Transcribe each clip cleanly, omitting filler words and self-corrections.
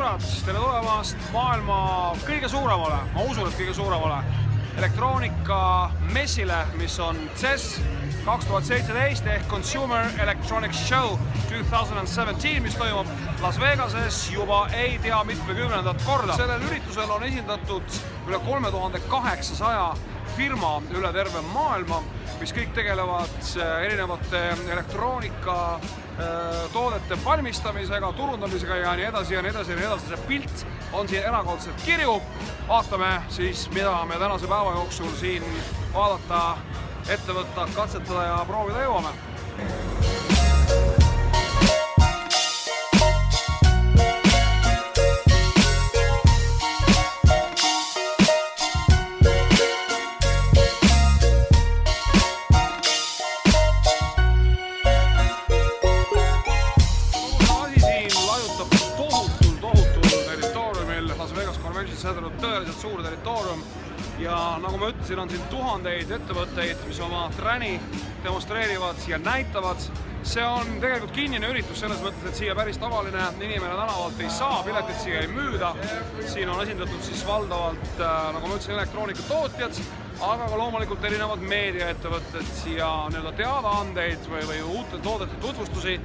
sõbrad, tere tulemast maailma kõige suuremale, ma usun, et kõige suuremale elektroonika messile, mis on CES 2017 ehk Consumer Electronics Show 2017, mis toimub Las Vegases juba ei tea mitmekümnendat korda. Sellel üritusel on esindatud üle 3800 firma üle terve maailma, mis kõik tegelevad erinevate elektroonika toodete valmistamisega, turundamisega ja nii edasi ja nii edasi ja nii edasi. See pilt on siin erakordselt kirju. Vaatame siis, mida me tänase päeva jooksul siin vaadata, ette võtta, katsetada ja proovida jõuame. Tõeliselt suur territoorium ja nagu ma ütlesin, on siin tuhandeid ettevõtteid, mis oma träni demonstreerivad ja näitavad. See on tegelikult kinnine üritus selles mõttes, et siia päris tavaline inimene tänavalt ei saa, piletit siia ei müüda. Siin on esindatud siis valdavalt, nagu ma ütlesin, elektroonikatootjad, aga ka loomulikult erinevad meediaettevõtted ja teadaandeid või uute toodete tutvustusi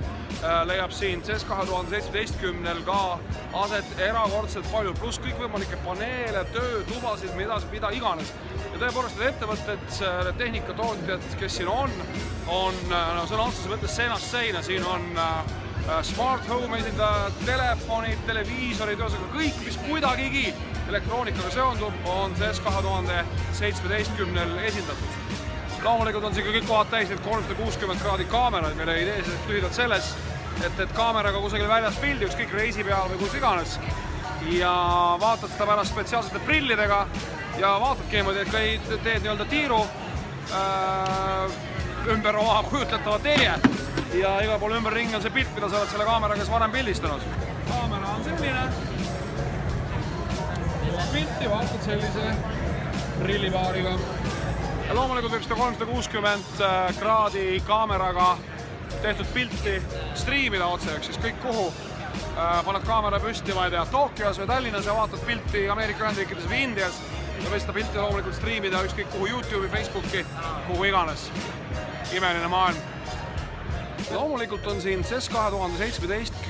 leiab siin CES 2017 ka aset erakordselt palju, pluss kõikvõimalikke paneele, töötubasid, mida iganes. Ja tõepoolest ettevõtted, tehnikatootjad, kes siin on sõna otseses mõttes seinast seina. Siin on smart home esindajad, telefonid, televiisorid, kõik, mis kuidagigi elektroonikaga seondub, on CES 2017 esindatud. Loomulikult on siin kõik kohad täis 360 kraadi kaameraid, mille idee lühidalt selles, et kaameraga kusagil väljas pildi, ükskõik reisi peal või kus iganes. Ja vaatad seda pärast spetsiaalsete prillidega ja vaatadki niimoodi, et teed nii-öelda tiiru ümber oma kujutletava teie ja igal pool ümberringi on see pilt, mida sa oled selle kaameraga varem pildistanud. Kaamera on selline. Pilti vaatad sellise prillipaariga. Ja loomulikult võib seda 360 kraadi kaameraga tehtud pilti striimida otse, siis kõik kuhu paned kaamera püsti, ma ei tea, Tokyos või Tallinnas ja vaatad pilti Ameerika Ühendriikides või Indias ja võid seda pilti loomulikult striimida ükskõik kuhu YouTube'i, Facebooki, kuhu iganes. Imeline maailm. Loomulikult on siin CES 2017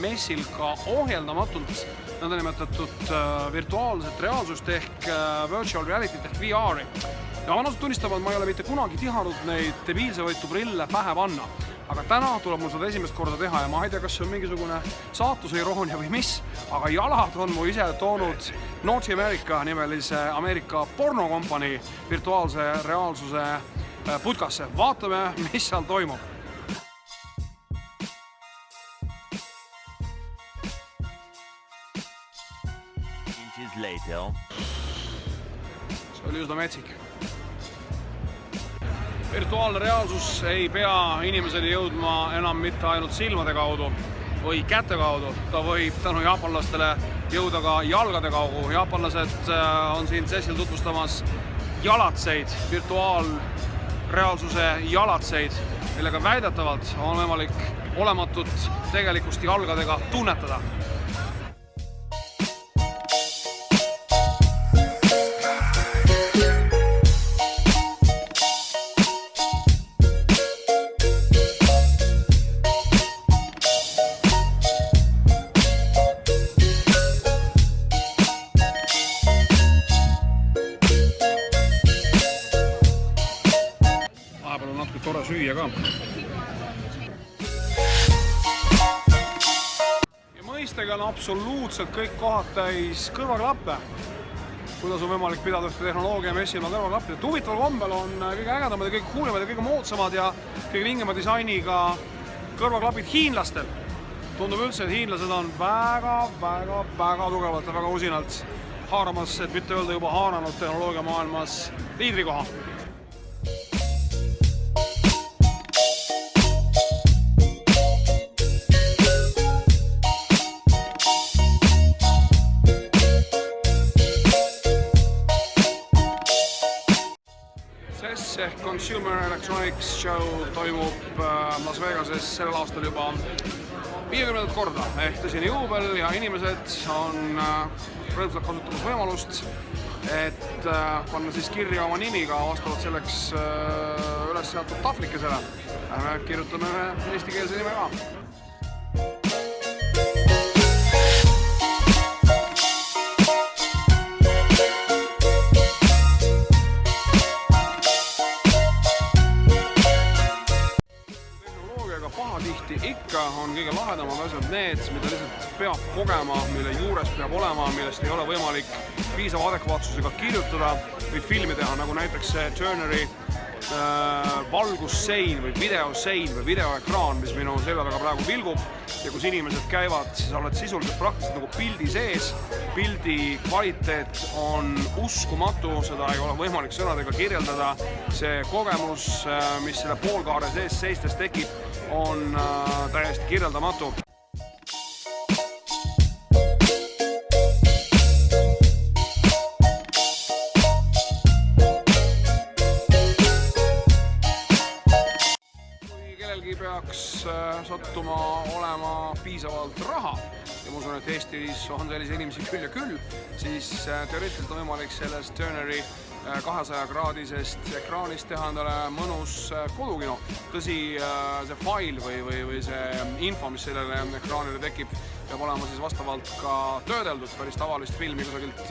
messil ka ohjeldamatult nõndanimetatud virtuaalset reaalsust ehk virtual reality ehk VR-i. Ja ma tunnistama, et ma ei ole mitte kunagi tihanud neid debiilsevõitu prille pähe panna. Aga täna tuleb mul seda esimest korda teha ja ma ei tea, kas see on mingisugune saatuse iroonia või mis, aga jalad on mu ise toonud North America nimelise Ameerika pornokompanii virtuaalse reaalsuse putkasse. Vaatame, mis seal toimub. See oli üsna metsik. Virtuaalne reaalsus ei pea inimeseni jõudma enam mitte ainult silmade kaudu või käte kaudu. Ta võib tänu jaapanlastele jõuda ka jalgade kaudu. Jaapanlased on siin CES-il tutvustamas jalatseid, virtuaalreaalsuse jalatseid, millega väidetavalt on võimalik olematut tegelikkust jalgadega tunnetada. Tore süüa ka. Ja mõistega on absoluutselt kõik kohad täis kõrvaklappe. Kuidas on võimalik pidada ühte tehnoloogia messil kõrvaklappida. Huvitaval kombel on kõige ägedamad ja kõige kuulemad ja kõige moodsamad ja kõige vingema disainiga kõrvaklapid hiinlastel. Tundub üldse, et hiinlased on väga tugevalt ja väga usinalt haaramas, et mitte öelda juba haaranud tehnoloogia maailmas liidrikoha. ehk Consumer Electronics Show toimub Las Vegases sellel aastal juba 50. korda ehk tõsine juubel ja inimesed on rõõmsalt kasutamas võimalust, et panna siis kirja oma nimiga vastavalt selleks üles seatud tahvlikesele. Me kirjutame ühe eestikeelse nime ka. Pahatihti ikka on kõige lahedamad asjad need, mida lihtsalt peab kogema, mille juures peab olema, millest ei ole võimalik piisava adekvaatsusega kirjutada või filmi teha, nagu näiteks see Turneri valgussein või videosein või videoekraan, mis minu selja taga praegu vilgub ja kus inimesed käivad, siis oled sisuliselt praktiliselt nagu pildi sees. Pildi kvaliteet on uskumatu, seda ei ole võimalik sõnadega kirjeldada. See kogemus, mis selle poolkaare sees seistes tekib, on täiesti kirjeldamatu. Kui kellelgi peaks sattuma olema piisavalt raha, ja ma usun, et Eestis on sellise inimesi küll ja küll, siis teoreetiliselt on võimalik sellest Turneri 200-kraadisest ekraanist teha endale mõnus kodukino. Tõsi, see fail või see info, mis sellele ekraanile tekib, peab olema siis vastavalt ka töödeldud. Päris tavalist filmi kusagilt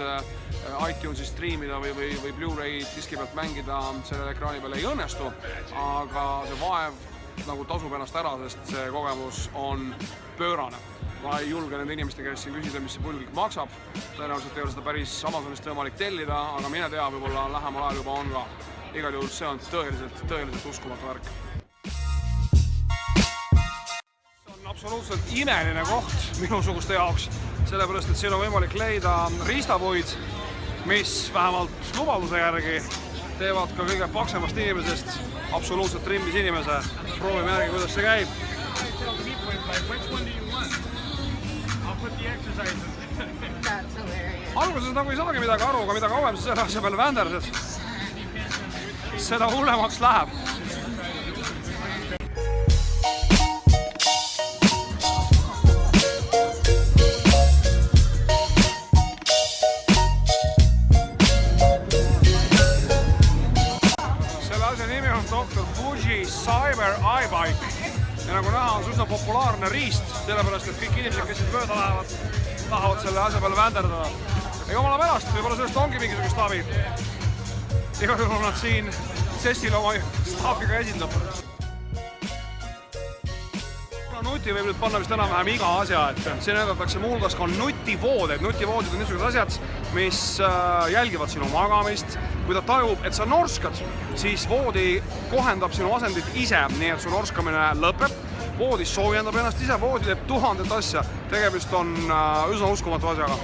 iTunesi streamida või Blu-ray diski pealt mängida sellele ekraani peale ei õnnestu, aga see vaev nagu tasub ennast ära, sest see kogemus on pöörane. Ma ei julge nende inimeste käest siin küsida, mis see pull kõik maksab. Tõenäoliselt ei ole seda päris Amazonist võimalik tellida, aga mine tea, võib-olla lähemal ajal juba on ka. Igal juhul see on tõeliselt uskumatu värk. See on absoluutselt imeline koht minusuguste jaoks, sellepärast, et siin on võimalik leida riistapuid, mis vähemalt lubaduse järgi teevad ka kõige paksemast inimesest absoluutselt trimmis inimese. Proovime järgi, kuidas see käib. Alguses nagu ei saagi midagi aru, aga mida kauem sa selle asja peale vänderdad, seda hullemaks läheb. Selle asja nimi on Dr. Fuji Cyber iBike. Ja nagu näha, on üsna populaarne riist, sellepärast, et kõik inimesed, kes siit mööda lähevad, tahavad selle asja peale vänderdada. Ja jumala pärast, võib-olla sellest ongi mingisugust abi. Igal juhul nad siin Cessil oma staafiga esindab. Nuti võib nüüd panna vist enam-vähem iga asja, et siin näidatakse muuhulgas ka nutivooded. Nutivoodid on niisugused asjad, mis jälgivad sinu magamist. Kui ta tajub, et sa norskad, siis voodi kohendab sinu asendit ise, nii et su norskamine lõpeb. Voodi soojendab ennast ise, voodi teeb 1000 asja. Tegemist on üsna uskumatu asjaga.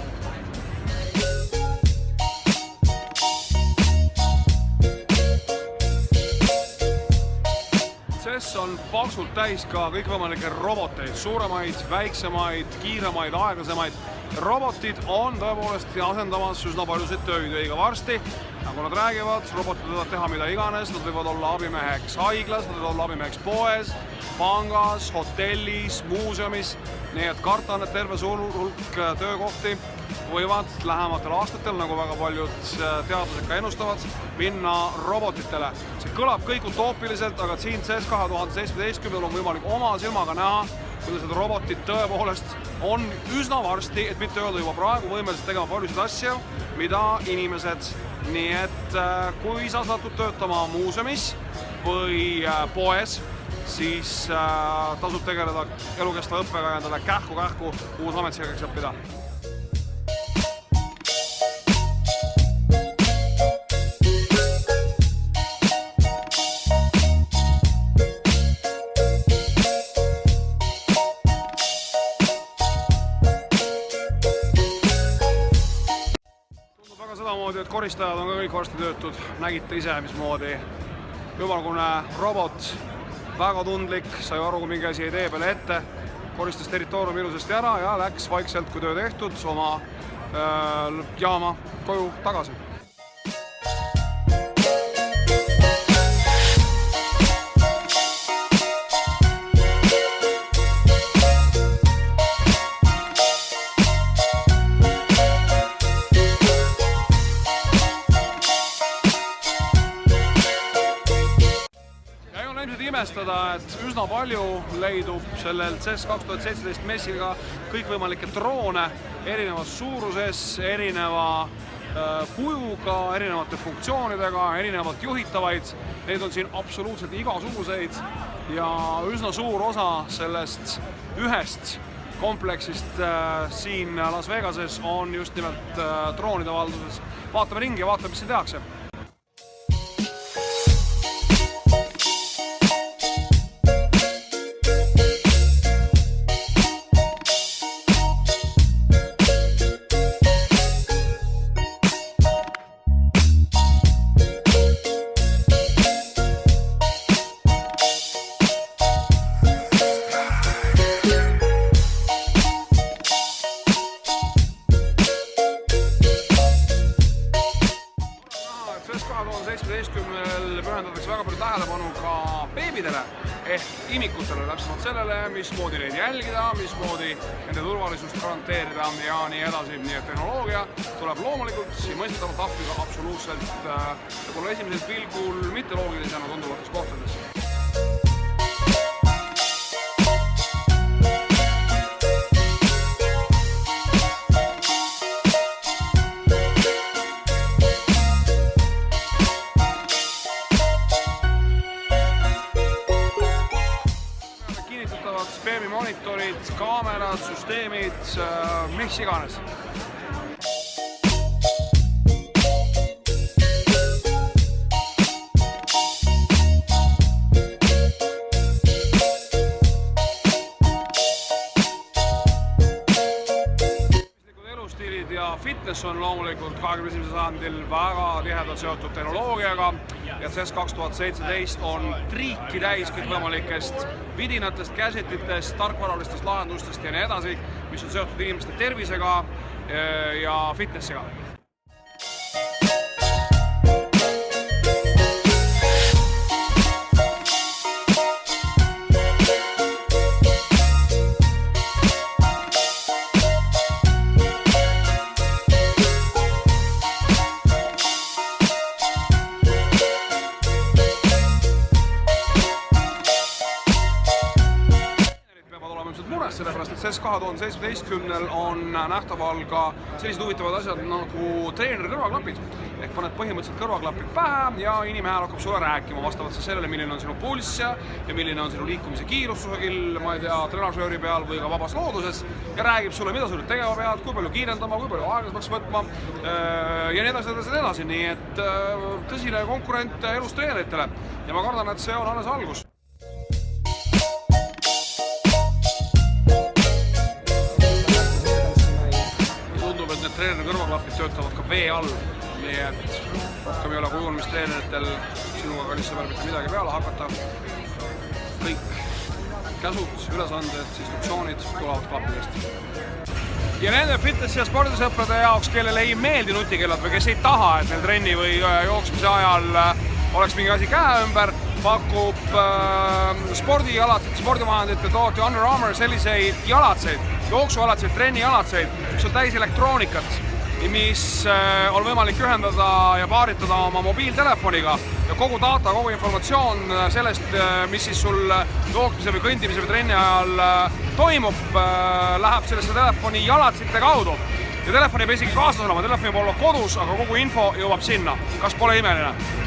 CES on paksult täis ka kõikvõimalikke roboteid, suuremaid, väiksemaid, kiiremaid, aeglasemaid. Robotid on tõepoolest asendamas üsna paljusid tööid õiga varsti. Nagu nad räägivad, robotid võivad teha mida iganes, nad võivad olla abimeheks haiglas, nad võivad olla abimeheks poes, pangas, hotellis, muuseumis. Nii et karta on, et terve suur hulk töökohti võivad lähematel aastatel, nagu väga paljud teadlased ka ennustavad, minna robotitele. See kõlab kõik utoopiliselt, aga siin CES 2017 on võimalik oma silmaga näha, kuidas need robotid tõepoolest on üsna varsti, et mitte öelda juba praegu võimelised tegema paljusid asju, mida inimesed. Nii et kui sa satud töötama muuseumis või poes, siis tasub tegeleda elukestva õppega ja endale kähku uus ametsikaks õppida. Samamoodi, et koristajad on ka kõik varsti töötud, nägite ise, mismoodi ümmargune robot, väga tundlik, sai aru, kui mingi asi ei tee peale ette, koristas territooriumi ilusasti ära ja läks vaikselt, kui töö tehtud, oma jaama koju tagasi. imestada, et üsna palju leidub sellel CES 2017 messiga kõikvõimalikke droone erinevas suuruses, erineva kujuga, erinevate funktsioonidega, erinevalt juhitavaid. Neid on siin absoluutselt igasuguseid ja üsna suur osa sellest ühest kompleksist siin Las Vegases on just nimelt droonide valduses. Vaatame ringi ja vaatame, mis siin tehakse. CES 2017 pühendatakse väga palju tähelepanu ka beebidele ehk imikutele, täpsemalt sellele, mismoodi neid jälgida, mismoodi nende turvalisust garanteerida ja nii edasi. Nii et tehnoloogia tuleb loomulikult ja mõistetavalt appi absoluutselt võib-olla esimesel pilgul mitteloogilisena tunduvates kohtades. Monitorid, kaamerad, süsteemid, mis iganes. Elustiilid ja fitness on loomulikult 21. sajandil väga tihedalt seotud tehnoloogiaga ja CES 2017 on triiki täis kõikvõimalikest vidinatest, gadgetitest, tarkvaralistest lahendustest ja nii edasi, mis on seotud inimeste tervisega ja fitnessiga. Sellepärast, et CES 2017 on nähtaval ka sellised huvitavad asjad nagu treeneri kõrvaklapid. Ehk paned põhimõtteliselt kõrvaklapid pähe ja inimhääl hakkab sulle rääkima vastavalt sellele, milline on sinu pulss ja milline on sinu liikumise kiirus kusagil, ma ei tea, trenažööri peal või ka vabas looduses ja räägib sulle, mida sa nüüd tegema pead, kui palju kiirendama, kui palju aega peaks võtma ja nii edasi. Nii et tõsine konkurent elus treeneritele ja ma kardan, et see on alles algus. Treeneri kõrvaklapid töötavad ka vee all, nii et rohkem ei ole kujunemistreeneritel sinuga kallis sõber mitte midagi peale hakata. Kõik käsud, ülesanded, instruktsioonid tulevad klappidest. Ja nende fitnessi ja spordisõprade jaoks, kellele ei meeldi nutikellad või kes ei taha, et neil trenni või jooksmise ajal oleks mingi asi käe ümber, pakub spordivahendite tootja Under Armour selliseid jalatseid, jooksualatseid, trennijalatseid, mis on täis elektroonikat, mis on võimalik ühendada ja paaritada oma mobiiltelefoniga ja kogu data, kogu informatsioon sellest, mis siis sul jooksmise või kõndimise või trenni ajal toimub, läheb sellesse telefoni jalatsite kaudu. Ja telefoni ei pea isegi kaasas olema, telefoni võib olla kodus, aga kogu info jõuab sinna. Kas pole imeline?